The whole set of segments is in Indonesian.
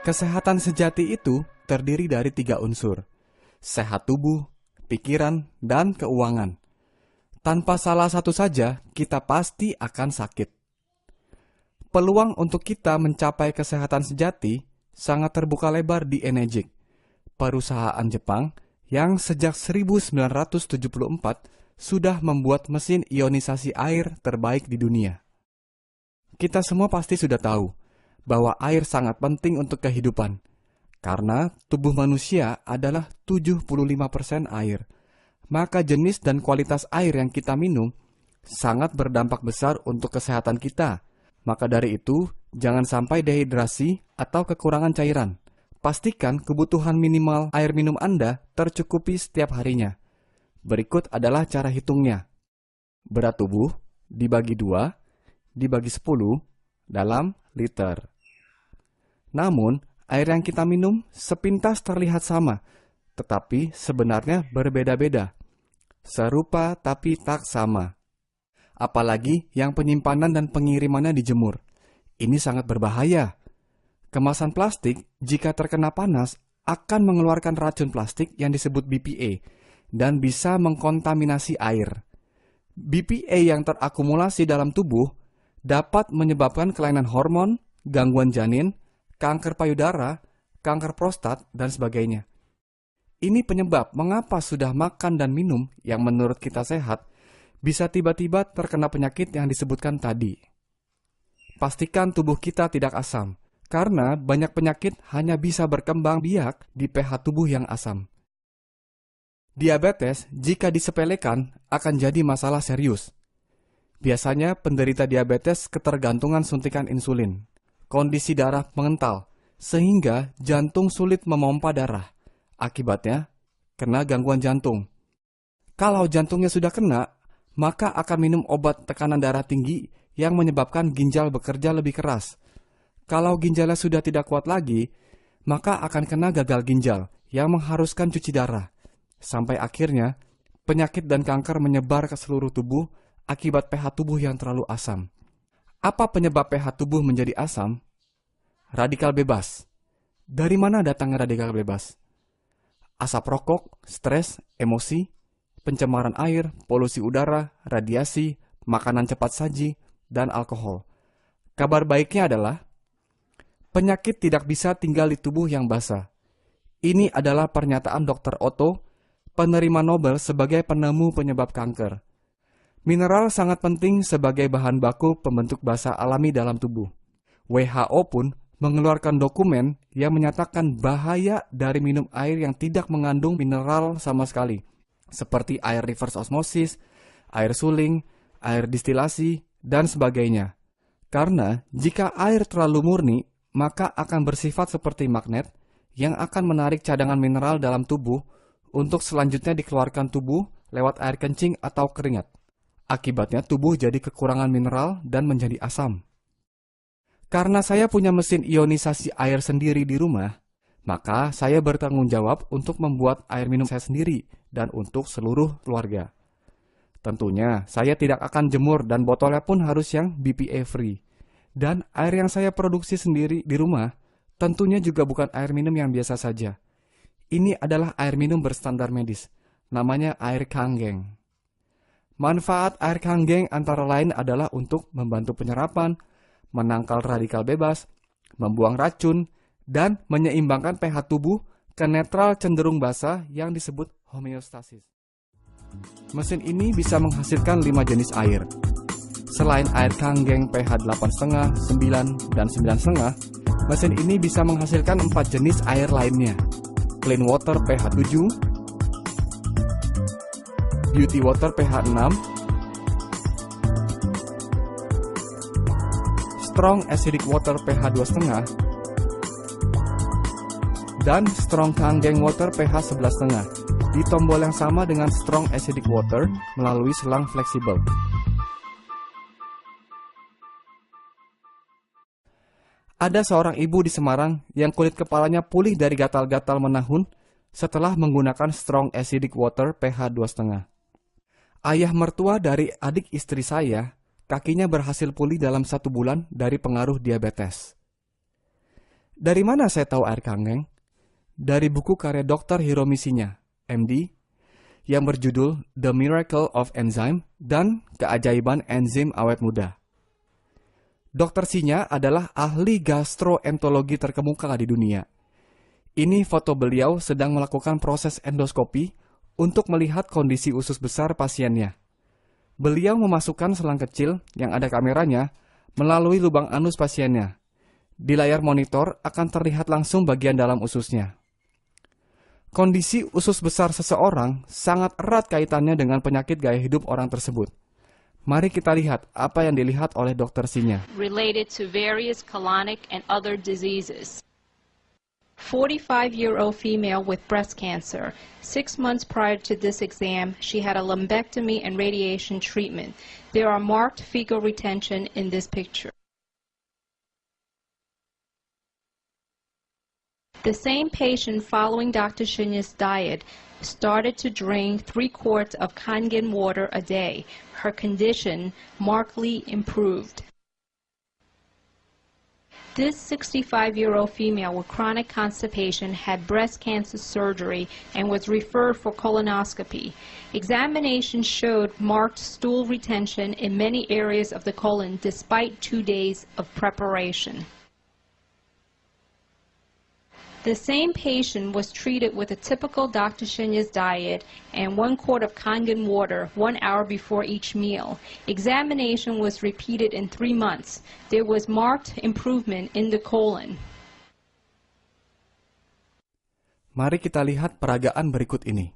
Kesehatan sejati itu terdiri dari 3 unsur: sehat tubuh, pikiran, dan keuangan. Tanpa salah satu saja, kita pasti akan sakit. Peluang untuk kita mencapai kesehatan sejati sangat terbuka lebar di Enegic, perusahaan Jepang yang sejak 1974 sudah membuat mesin ionisasi air terbaik di dunia. Kita semua pasti sudah tahu bahwa air sangat penting untuk kehidupan, karena tubuh manusia adalah 75% air. Maka jenis dan kualitas air yang kita minum sangat berdampak besar untuk kesehatan kita. Maka dari itu, jangan sampai dehidrasi atau kekurangan cairan. Pastikan kebutuhan minimal air minum Anda tercukupi setiap harinya. Berikut adalah cara hitungnya. Berat tubuh dibagi 2, dibagi 10 dalam liter. Namun, air yang kita minum sepintas terlihat sama, tetapi sebenarnya berbeda-beda. Serupa tapi tak sama. Apalagi yang penyimpanan dan pengirimannya dijemur. Ini sangat berbahaya. Kemasan plastik jika terkena panas akan mengeluarkan racun plastik yang disebut BPA dan bisa mengkontaminasi air. BPA yang terakumulasi dalam tubuh dapat menyebabkan kelainan hormon, gangguan janin, kanker payudara, kanker prostat, dan sebagainya. Ini penyebab mengapa sudah makan dan minum yang menurut kita sehat bisa tiba-tiba terkena penyakit yang disebutkan tadi. Pastikan tubuh kita tidak asam, karena banyak penyakit hanya bisa berkembang biak di pH tubuh yang asam. Diabetes, jika disepelekan, akan jadi masalah serius. Biasanya penderita diabetes ketergantungan suntikan insulin, kondisi darah mengental, sehingga jantung sulit memompa darah. Akibatnya, kena gangguan jantung. Kalau jantungnya sudah kena, maka akan minum obat tekanan darah tinggi yang menyebabkan ginjal bekerja lebih keras. Kalau ginjalnya sudah tidak kuat lagi, maka akan kena gagal ginjal yang mengharuskan cuci darah. Sampai akhirnya, penyakit dan kanker menyebar ke seluruh tubuh akibat pH tubuh yang terlalu asam. Apa penyebab pH tubuh menjadi asam? Radikal bebas. Dari mana datangnya radikal bebas? Asap rokok, stres, emosi, pencemaran air, polusi udara, radiasi, makanan cepat saji, dan alkohol. Kabar baiknya adalah, penyakit tidak bisa tinggal di tubuh yang basah. Ini adalah pernyataan Dr. Otto, penerima Nobel sebagai penemu penyebab kanker. Mineral sangat penting sebagai bahan baku pembentuk basa alami dalam tubuh. WHO pun mengeluarkan dokumen yang menyatakan bahaya dari minum air yang tidak mengandung mineral sama sekali, seperti air reverse osmosis, air suling, air distilasi, dan sebagainya. Karena jika air terlalu murni, maka akan bersifat seperti magnet yang akan menarik cadangan mineral dalam tubuh untuk selanjutnya dikeluarkan tubuh lewat air kencing atau keringat. Akibatnya tubuh jadi kekurangan mineral dan menjadi asam. Karena saya punya mesin ionisasi air sendiri di rumah, maka saya bertanggung jawab untuk membuat air minum saya sendiri dan untuk seluruh keluarga. Tentunya, saya tidak akan jemur dan botolnya pun harus yang BPA free. Dan air yang saya produksi sendiri di rumah, tentunya juga bukan air minum yang biasa saja. Ini adalah air minum berstandar medis, namanya air Kangen. Manfaat air Kangen antara lain adalah untuk membantu penyerapan, menangkal radikal bebas, membuang racun, dan menyeimbangkan pH tubuh ke netral cenderung basah yang disebut homeostasis. Mesin ini bisa menghasilkan 5 jenis air. Selain air Kangen pH 8,5, 9, dan 9,5, mesin ini bisa menghasilkan 4 jenis air lainnya. Clean water pH 7, beauty water pH 6, strong acidic water pH 2,5, dan strong Kangen water pH 11,5 di tombol yang sama dengan strong acidic water melalui selang fleksibel. Ada seorang ibu di Semarang yang kulit kepalanya pulih dari gatal-gatal menahun setelah menggunakan strong acidic water pH 2,5. Ayah mertua dari adik istri saya, kakinya berhasil pulih dalam 1 bulan dari pengaruh diabetes. Dari mana saya tahu air kangkeng? Dari buku karya Dr. Hiromi Shinya, MD, yang berjudul The Miracle of Enzyme dan Keajaiban Enzim Awet Muda. Dr. Shinya adalah ahli gastroenterologi terkemuka di dunia. Ini foto beliau sedang melakukan proses endoskopi untuk melihat kondisi usus besar pasiennya. Beliau memasukkan selang kecil yang ada kameranya melalui lubang anus pasiennya. Di layar monitor akan terlihat langsung bagian dalam ususnya. Kondisi usus besar seseorang sangat erat kaitannya dengan penyakit gaya hidup orang tersebut. Mari kita lihat apa yang dilihat oleh Dr. Shinya. Related to various colonic and other diseases. 45-year-old female with breast cancer. 6 months prior to this exam, she had a lumpectomy and radiation treatment. There are marked fecal retention in this picture. The same patient following Dr. Shinya's diet started to drink 3 quarts of Kangen water a day. Her condition markedly improved. This 65-year-old female with chronic constipation had breast cancer surgery and was referred for colonoscopy. Examination showed marked stool retention in many areas of the colon despite 2 days of preparation. The same patient was treated with a typical Dr. Shinya's diet and 1 quart of Kangen water 1 hour before each meal. Examination was repeated in 3 months. There was marked improvement in the colon. Mari kita lihat peragaan berikut ini.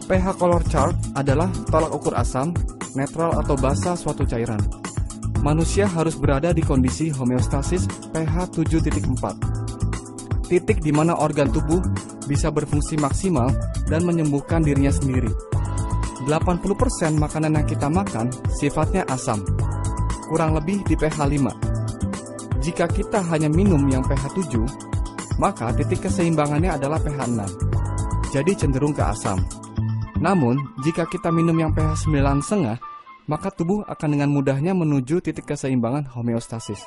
pH color chart adalah tolak ukur asam, netral atau basa suatu cairan. Manusia harus berada di kondisi homeostasis pH 7.4. Titik di mana organ tubuh bisa berfungsi maksimal dan menyembuhkan dirinya sendiri. 80% makanan yang kita makan sifatnya asam, kurang lebih di pH 5. Jika kita hanya minum yang pH 7, maka titik keseimbangannya adalah pH 6, jadi cenderung ke asam. Namun, jika kita minum yang pH 9,5, maka tubuh akan dengan mudahnya menuju titik keseimbangan homeostasis.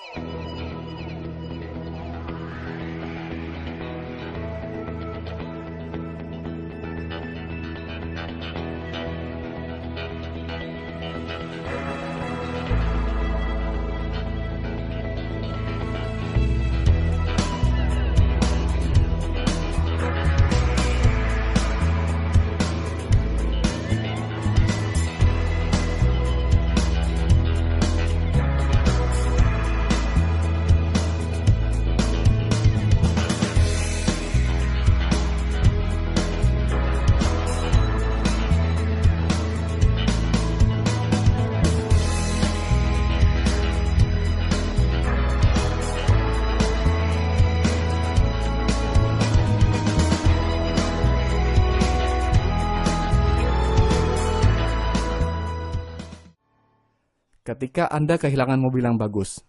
Ketika Anda kehilangan mobil yang bagus,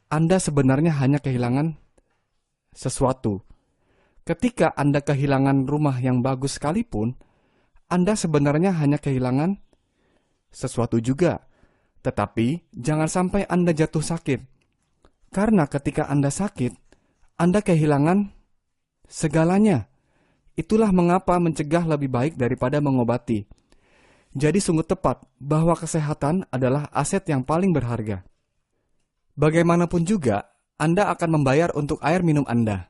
Anda sebenarnya hanya kehilangan sesuatu. Ketika Anda kehilangan rumah yang bagus sekalipun, Anda sebenarnya hanya kehilangan sesuatu juga. Tetapi, jangan sampai Anda jatuh sakit. Karena ketika Anda sakit, Anda kehilangan segalanya. Itulah mengapa mencegah lebih baik daripada mengobati. Jadi sungguh tepat bahwa kesehatan adalah aset yang paling berharga. Bagaimanapun juga, Anda akan membayar untuk air minum Anda.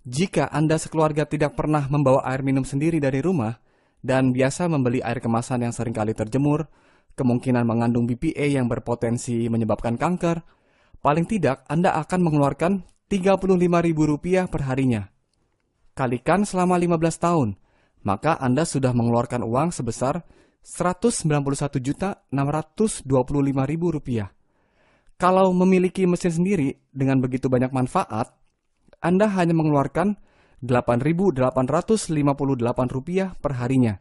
Jika Anda sekeluarga tidak pernah membawa air minum sendiri dari rumah, dan biasa membeli air kemasan yang seringkali terjemur, kemungkinan mengandung BPA yang berpotensi menyebabkan kanker, paling tidak Anda akan mengeluarkan Rp35.000 per harinya. Kalikan selama 15 tahun, maka Anda sudah mengeluarkan uang sebesar Rp191.625.000. Kalau memiliki mesin sendiri dengan begitu banyak manfaat, Anda hanya mengeluarkan Rp8.858 per harinya.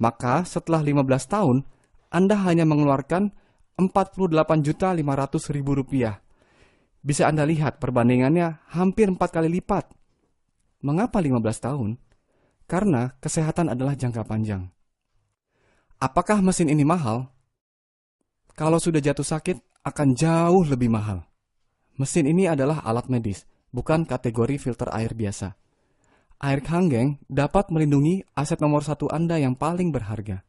Maka setelah 15 tahun, Anda hanya mengeluarkan Rp48.500.000. Bisa Anda lihat perbandingannya hampir 4 kali lipat. Mengapa 15 tahun? Karena kesehatan adalah jangka panjang. Apakah mesin ini mahal? Kalau sudah jatuh sakit, akan jauh lebih mahal. Mesin ini adalah alat medis, bukan kategori filter air biasa. Air Kangen dapat melindungi aset nomor 1 Anda yang paling berharga.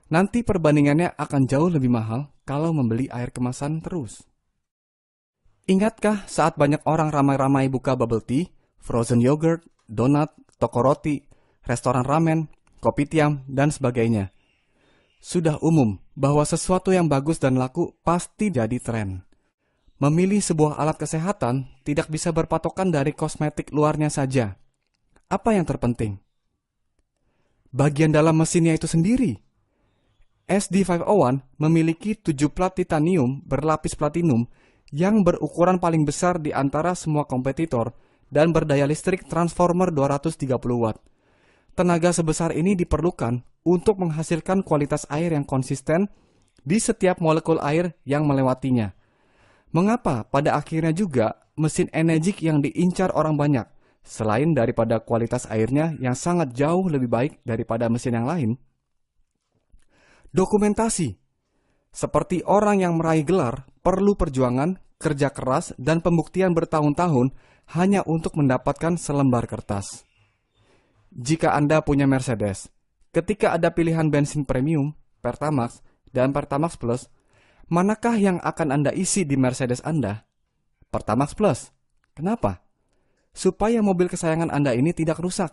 Nanti perbandingannya akan jauh lebih mahal kalau membeli air kemasan terus. Ingatkah saat banyak orang ramai-ramai buka bubble tea, frozen yogurt, donat, toko roti, restoran ramen, kopitiam, dan sebagainya? Sudah umum bahwa sesuatu yang bagus dan laku pasti jadi tren. Memilih sebuah alat kesehatan tidak bisa berpatokan dari kosmetik luarnya saja. Apa yang terpenting? Bagian dalam mesinnya itu sendiri. SD501 memiliki 7 plat titanium berlapis platinum yang berukuran paling besar di antara semua kompetitor dan berdaya listrik transformer 230 watt. Tenaga sebesar ini diperlukan untuk menghasilkan kualitas air yang konsisten di setiap molekul air yang melewatinya. Mengapa pada akhirnya juga mesin Energik yang diincar orang banyak, selain daripada kualitas airnya yang sangat jauh lebih baik daripada mesin yang lain? Dokumentasi. Seperti orang yang meraih gelar, perlu perjuangan, kerja keras, dan pembuktian bertahun-tahun hanya untuk mendapatkan selembar kertas. Jika Anda punya Mercedes, ketika ada pilihan bensin premium, Pertamax, dan Pertamax Plus, manakah yang akan Anda isi di Mercedes Anda? Pertamax Plus. Kenapa? Supaya mobil kesayangan Anda ini tidak rusak.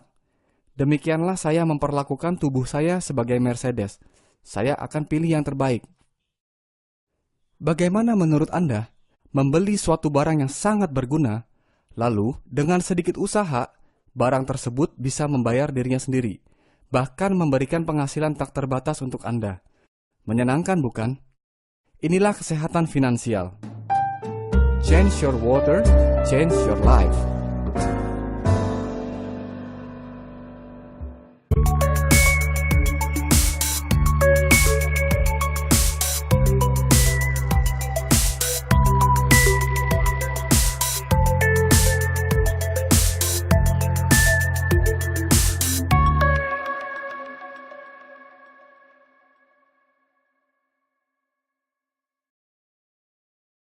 Demikianlah saya memperlakukan tubuh saya sebagai Mercedes. Saya akan pilih yang terbaik. Bagaimana menurut Anda membeli suatu barang yang sangat berguna, lalu dengan sedikit usaha, barang tersebut bisa membayar dirinya sendiri, bahkan memberikan penghasilan tak terbatas untuk Anda? Menyenangkan, bukan? Inilah kesehatan finansial. Change your water, change your life.